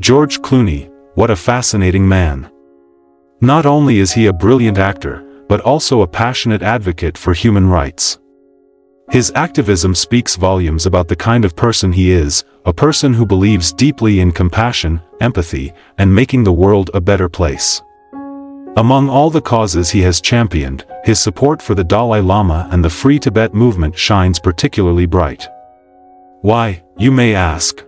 George Clooney, what a fascinating man. Not only is he a brilliant actor, but also a passionate advocate for human rights. His activism speaks volumes about the kind of person he is, a person who believes deeply in compassion, empathy, and making the world a better place. Among all the causes he has championed, his support for the Dalai Lama and the Free Tibet movement shines particularly bright. Why, you may ask?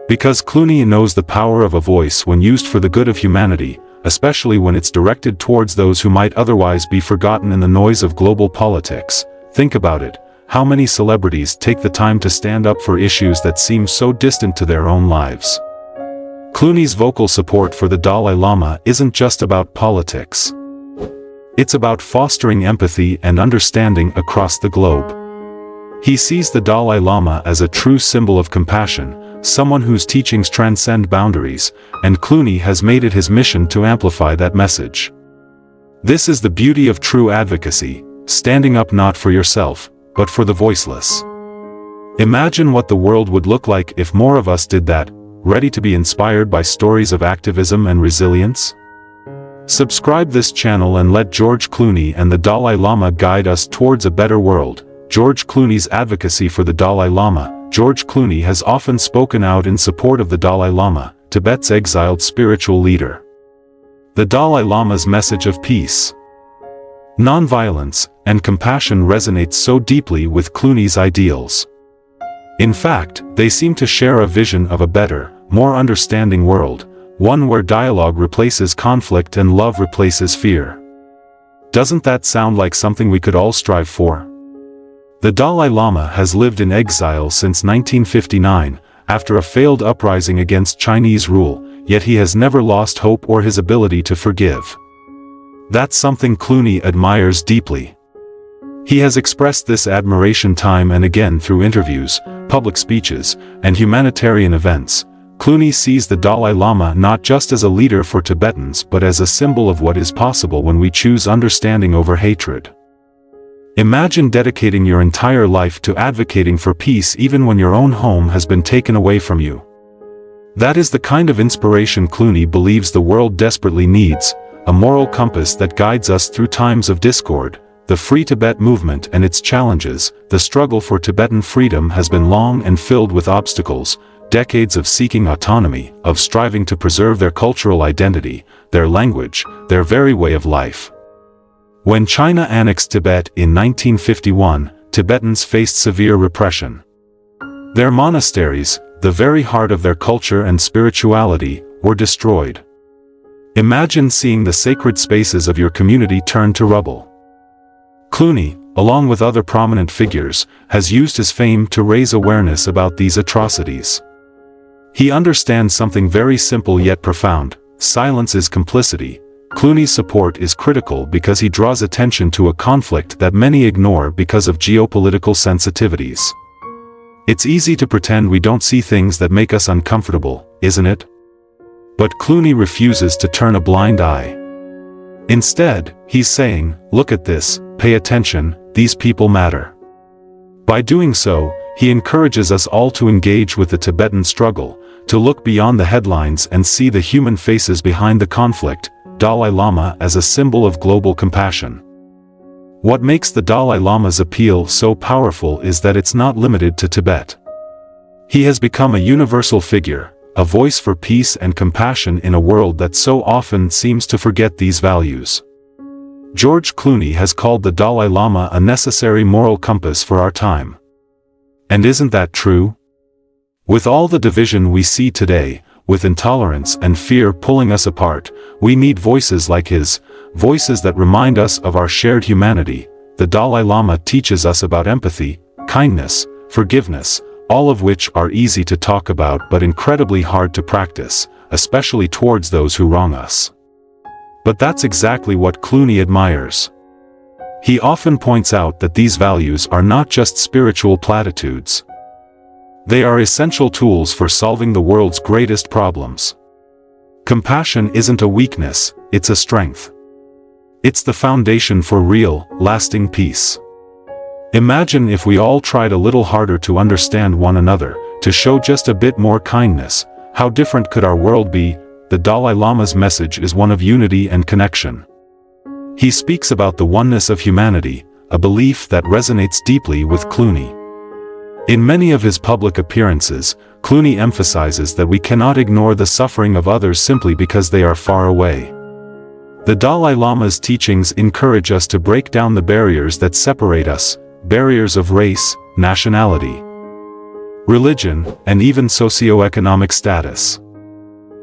Because Clooney knows the power of a voice when used for the good of humanity, especially when it's directed towards those who might otherwise be forgotten in the noise of global politics. Think about it, how many celebrities take the time to stand up for issues that seem so distant to their own lives? Clooney's vocal support for the Dalai Lama isn't just about politics. It's about fostering empathy and understanding across the globe. He sees the Dalai Lama as a true symbol of compassion, someone whose teachings transcend boundaries, and Clooney has made it his mission to amplify that message. This is the beauty of true advocacy, standing up not for yourself, but for the voiceless. Imagine what the world would look like if more of us did that, ready to be inspired by stories of activism and resilience? Subscribe this channel and let George Clooney and the Dalai Lama guide us towards a better world. George Clooney's advocacy for the Dalai Lama. George Clooney has often spoken out in support of the Dalai Lama, Tibet's exiled spiritual leader. The Dalai Lama's message of peace, nonviolence, and compassion resonates so deeply with Clooney's ideals. In fact, they seem to share a vision of a better, more understanding world, one where dialogue replaces conflict and love replaces fear. Doesn't that sound like something we could all strive for? The Dalai Lama has lived in exile since 1959, after a failed uprising against Chinese rule, yet he has never lost hope or his ability to forgive. That's something Clooney admires deeply. He has expressed this admiration time and again through interviews, public speeches, and humanitarian events. Clooney sees the Dalai Lama not just as a leader for Tibetans but as a symbol of what is possible when we choose understanding over hatred. Imagine dedicating your entire life to advocating for peace even when your own home has been taken away from you. That is the kind of inspiration Clooney believes the world desperately needs, a moral compass that guides us through times of discord. The Free Tibet movement and its challenges. The struggle for Tibetan freedom has been long and filled with obstacles, decades of seeking autonomy, of striving to preserve their cultural identity, their language, their very way of life. When China annexed Tibet in 1951, Tibetans faced severe repression. Their monasteries, the very heart of their culture and spirituality, were destroyed. Imagine seeing the sacred spaces of your community turn to rubble. Clooney, along with other prominent figures, has used his fame to raise awareness about these atrocities. He understands something very simple yet profound: silence is complicity. Clooney's support is critical because he draws attention to a conflict that many ignore because of geopolitical sensitivities. It's easy to pretend we don't see things that make us uncomfortable, isn't it? But Clooney refuses to turn a blind eye. Instead, he's saying, look at this, pay attention, these people matter. By doing so, he encourages us all to engage with the Tibetan struggle, to look beyond the headlines and see the human faces behind the conflict. Dalai Lama as a symbol of global compassion. What makes the Dalai Lama's appeal so powerful is that it's not limited to Tibet. He has become a universal figure, a voice for peace and compassion in a world that so often seems to forget these values. George Clooney has called the Dalai Lama a necessary moral compass for our time. And isn't that true? With all the division we see today, with intolerance and fear pulling us apart, we need voices like his, voices that remind us of our shared humanity. The Dalai Lama teaches us about empathy, kindness, forgiveness, all of which are easy to talk about but incredibly hard to practice, especially towards those who wrong us. But that's exactly what Clooney admires. He often points out that these values are not just spiritual platitudes. They are essential tools for solving the world's greatest problems. Compassion isn't a weakness, it's a strength. It's the foundation for real, lasting peace. Imagine if we all tried a little harder to understand one another, to show just a bit more kindness, how different could our world be? The Dalai Lama's message is one of unity and connection. He speaks about the oneness of humanity, a belief that resonates deeply with Clooney. In many of his public appearances, Clooney emphasizes that we cannot ignore the suffering of others simply because they are far away. The Dalai Lama's teachings encourage us to break down the barriers that separate us, barriers of race, nationality, religion, and even socioeconomic status.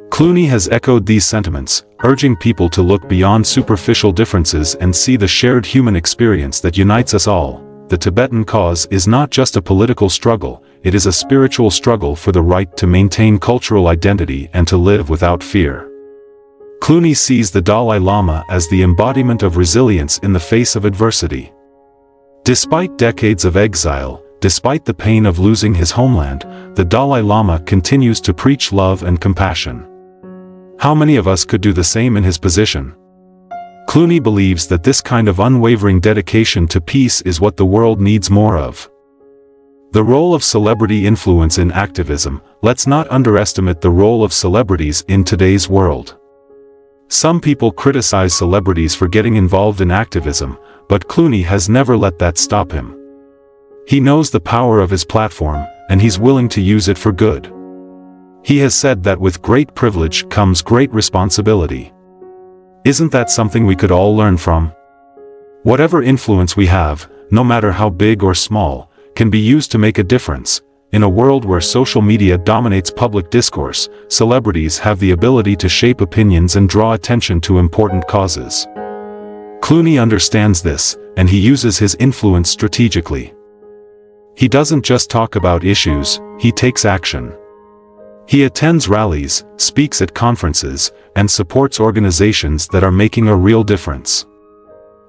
Clooney has echoed these sentiments, urging people to look beyond superficial differences and see the shared human experience that unites us all. The Tibetan cause is not just a political struggle, it is a spiritual struggle for the right to maintain cultural identity and to live without fear. Clooney sees the Dalai Lama as the embodiment of resilience in the face of adversity. Despite decades of exile, despite the pain of losing his homeland, the Dalai Lama continues to preach love and compassion. How many of us could do the same in his position? Clooney believes that this kind of unwavering dedication to peace is what the world needs more of. The role of celebrity influence in activism. Let's not underestimate the role of celebrities in today's world. Some people criticize celebrities for getting involved in activism, but Clooney has never let that stop him. He knows the power of his platform, and he's willing to use it for good. He has said that with great privilege comes great responsibility. Isn't that something we could all learn from? Whatever influence we have, no matter how big or small, can be used to make a difference. In a world where social media dominates public discourse, celebrities have the ability to shape opinions and draw attention to important causes. Clooney understands this, and he uses his influence strategically. He doesn't just talk about issues, he takes action. He attends rallies, speaks at conferences, and supports organizations that are making a real difference.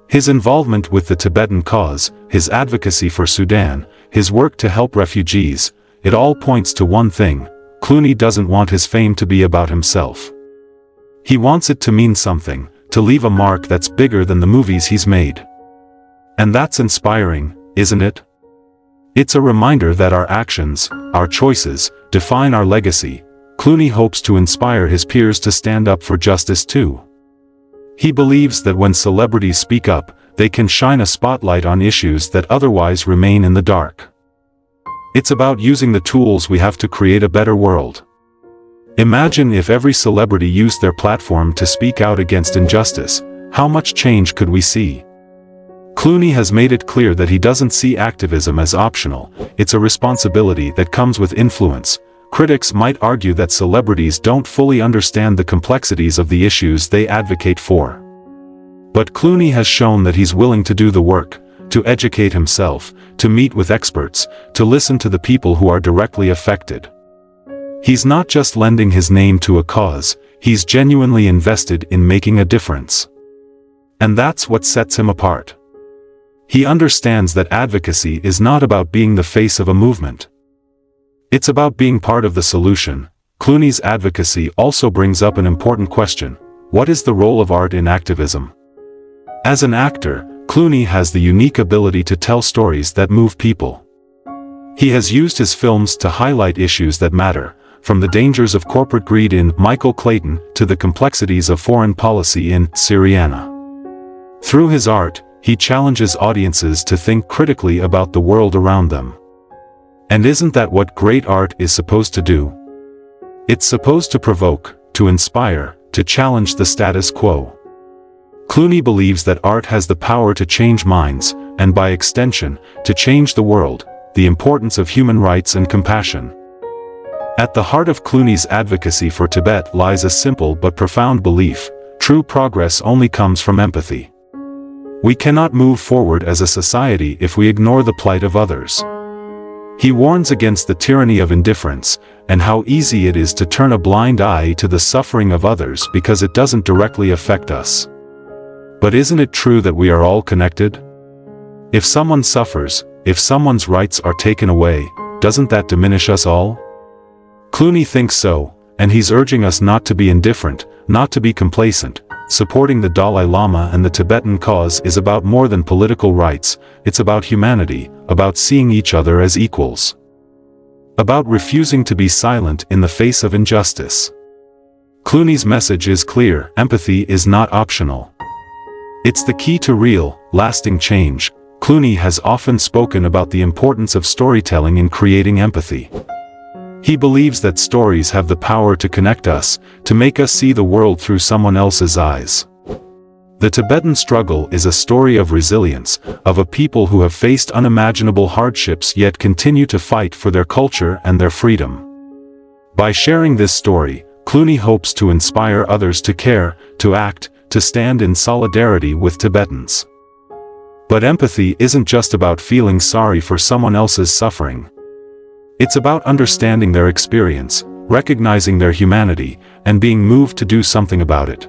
His involvement with the Tibetan cause, his advocacy for Sudan, his work to help refugees, it all points to one thing: Clooney doesn't want his fame to be about himself. He wants it to mean something, to leave a mark that's bigger than the movies he's made. And that's inspiring, isn't it? It's a reminder that our actions, our choices, define our legacy. Clooney hopes to inspire his peers to stand up for justice too. He believes that when celebrities speak up, they can shine a spotlight on issues that otherwise remain in the dark. It's about using the tools we have to create a better world. Imagine if every celebrity used their platform to speak out against injustice, how much change could we see? Clooney has made it clear that he doesn't see activism as optional, it's a responsibility that comes with influence. Critics might argue that celebrities don't fully understand the complexities of the issues they advocate for. But Clooney has shown that he's willing to do the work, to educate himself, to meet with experts, to listen to the people who are directly affected. He's not just lending his name to a cause, he's genuinely invested in making a difference. And that's what sets him apart. He understands that advocacy is not about being the face of a movement. It's about being part of the solution. Clooney's advocacy also brings up an important question: what is the role of art in activism? As an actor, Clooney has the unique ability to tell stories that move people. He has used his films to highlight issues that matter, from the dangers of corporate greed in Michael Clayton to the complexities of foreign policy in Syriana. Through his art, he challenges audiences to think critically about the world around them. And isn't that what great art is supposed to do? It's supposed to provoke, to inspire, to challenge the status quo. Clooney believes that art has the power to change minds, and by extension, to change the world. The importance of human rights and compassion. At the heart of Clooney's advocacy for Tibet lies a simple but profound belief: true progress only comes from empathy. We cannot move forward as a society if we ignore the plight of others. He warns against the tyranny of indifference, and how easy it is to turn a blind eye to the suffering of others because it doesn't directly affect us. But isn't it true that we are all connected? If someone suffers, if someone's rights are taken away, doesn't that diminish us all? Clooney thinks so, and he's urging us not to be indifferent, not to be complacent. Supporting the Dalai Lama and the Tibetan cause is about more than political rights, it's about humanity, about seeing each other as equals. about refusing to be silent in the face of injustice. Clooney's message is clear: empathy is not optional. It's the key to real, lasting change. Clooney has often spoken about the importance of storytelling in creating empathy. He believes that stories have the power to connect us, to make us see the world through someone else's eyes. The Tibetan struggle is a story of resilience, of a people who have faced unimaginable hardships yet continue to fight for their culture and their freedom. By sharing this story, Clooney hopes to inspire others to care, to act, to stand in solidarity with Tibetans. But empathy isn't just about feeling sorry for someone else's suffering. It's about understanding their experience, recognizing their humanity, and being moved to do something about it.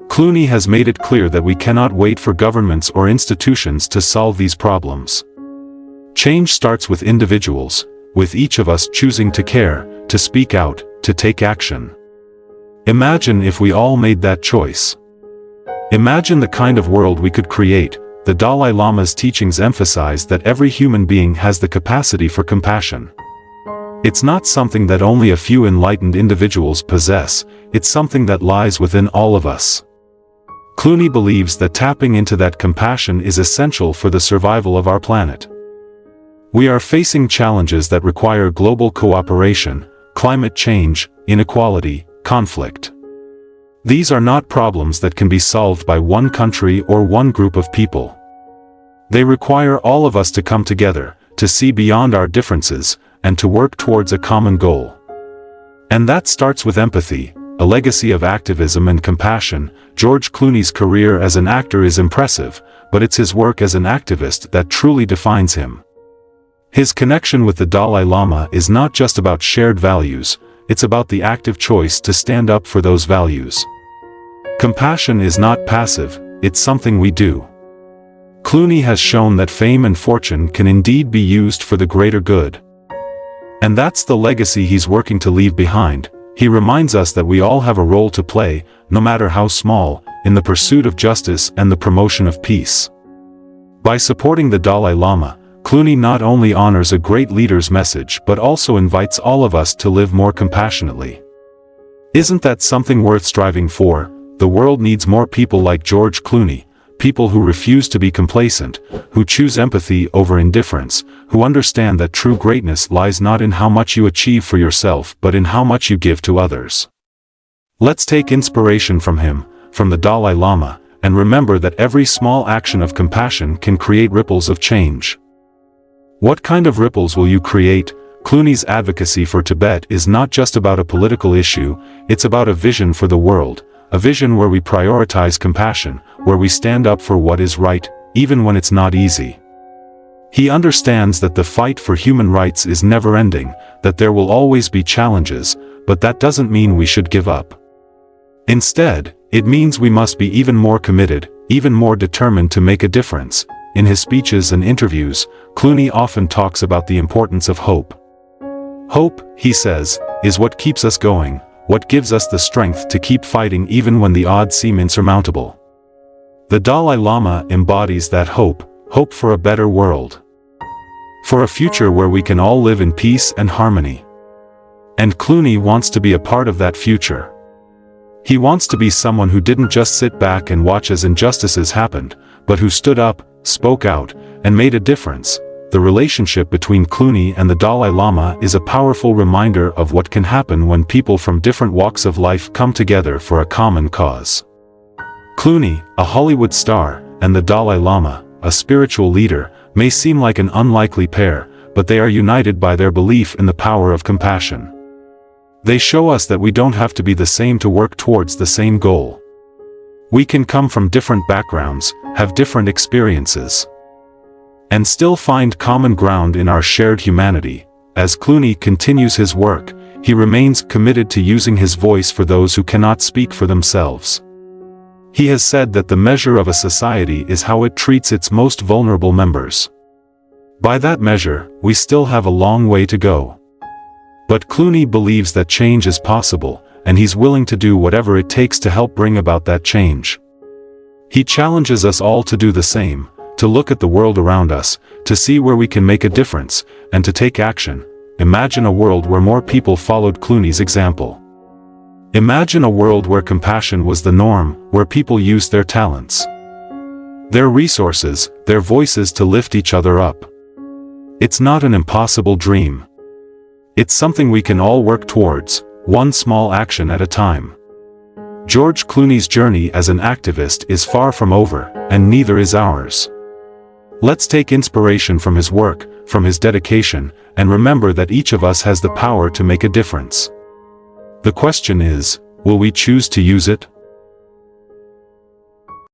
Clooney has made it clear that we cannot wait for governments or institutions to solve these problems. Change starts with individuals, with each of us choosing to care, to speak out, to take action. Imagine if we all made that choice. Imagine the kind of world we could create. The Dalai Lama's teachings emphasize that every human being has the capacity for compassion. It's not something that only a few enlightened individuals possess, it's something that lies within all of us. Clooney believes that tapping into that compassion is essential for the survival of our planet. We are facing challenges that require global cooperation: climate change, inequality, conflict. These are not problems that can be solved by one country or one group of people. They require all of us to come together, to see beyond our differences, and to work towards a common goal. And that starts with empathy, a legacy of activism and compassion. George Clooney's career as an actor is impressive, but it's his work as an activist that truly defines him. His connection with the Dalai Lama is not just about shared values, it's about the active choice to stand up for those values. Compassion is not passive, it's something we do. Clooney has shown that fame and fortune can indeed be used for the greater good. And that's the legacy he's working to leave behind. He reminds us that we all have a role to play, no matter how small, in the pursuit of justice and the promotion of peace. By supporting the Dalai Lama, Clooney not only honors a great leader's message but also invites all of us to live more compassionately. Isn't that something worth striving for? The world needs more people like George Clooney, people who refuse to be complacent, who choose empathy over indifference, who understand that true greatness lies not in how much you achieve for yourself but in how much you give to others. Let's take inspiration from him, from the Dalai Lama, and remember that every small action of compassion can create ripples of change. What kind of ripples will you create? Clooney's advocacy for Tibet is not just about a political issue, it's about a vision for the world. A vision where we prioritize compassion, where we stand up for what is right, even when it's not easy. He understands that the fight for human rights is never-ending, that there will always be challenges, but that doesn't mean we should give up. Instead, it means we must be even more committed, even more determined to make a difference. In his speeches and interviews, Clooney often talks about the importance of hope. Hope, he says, is what keeps us going, what gives us the strength to keep fighting even when the odds seem insurmountable. The Dalai Lama embodies that hope, hope for a better world. For a future where we can all live in peace and harmony. And Clooney wants to be a part of that future. He wants to be someone who didn't just sit back and watch as injustices happened, but who stood up, spoke out, and made a difference. The relationship between Clooney and the Dalai Lama is a powerful reminder of what can happen when people from different walks of life come together for a common cause. Clooney, a Hollywood star, and the Dalai Lama, a spiritual leader, may seem like an unlikely pair, but they are united by their belief in the power of compassion. They show us that we don't have to be the same to work towards the same goal. We can come from different backgrounds, have different experiences, and still find common ground in our shared humanity. As Clooney continues his work, he remains committed to using his voice for those who cannot speak for themselves. He has said that the measure of a society is how it treats its most vulnerable members. By that measure, we still have a long way to go. But Clooney believes that change is possible, and he's willing to do whatever it takes to help bring about that change. He challenges us all to do the same, to look at the world around us, to see where we can make a difference, and to take action. imagine a world where more people followed Clooney's example. Imagine a world where compassion was the norm, where people used their talents, their resources, their voices to lift each other up. It's not an impossible dream. It's something we can all work towards, one small action at a time. George Clooney's journey as an activist is far from over, and neither is ours. Let's take inspiration from his work, from his dedication, and remember that each of us has the power to make a difference. The question is, will we choose to use it?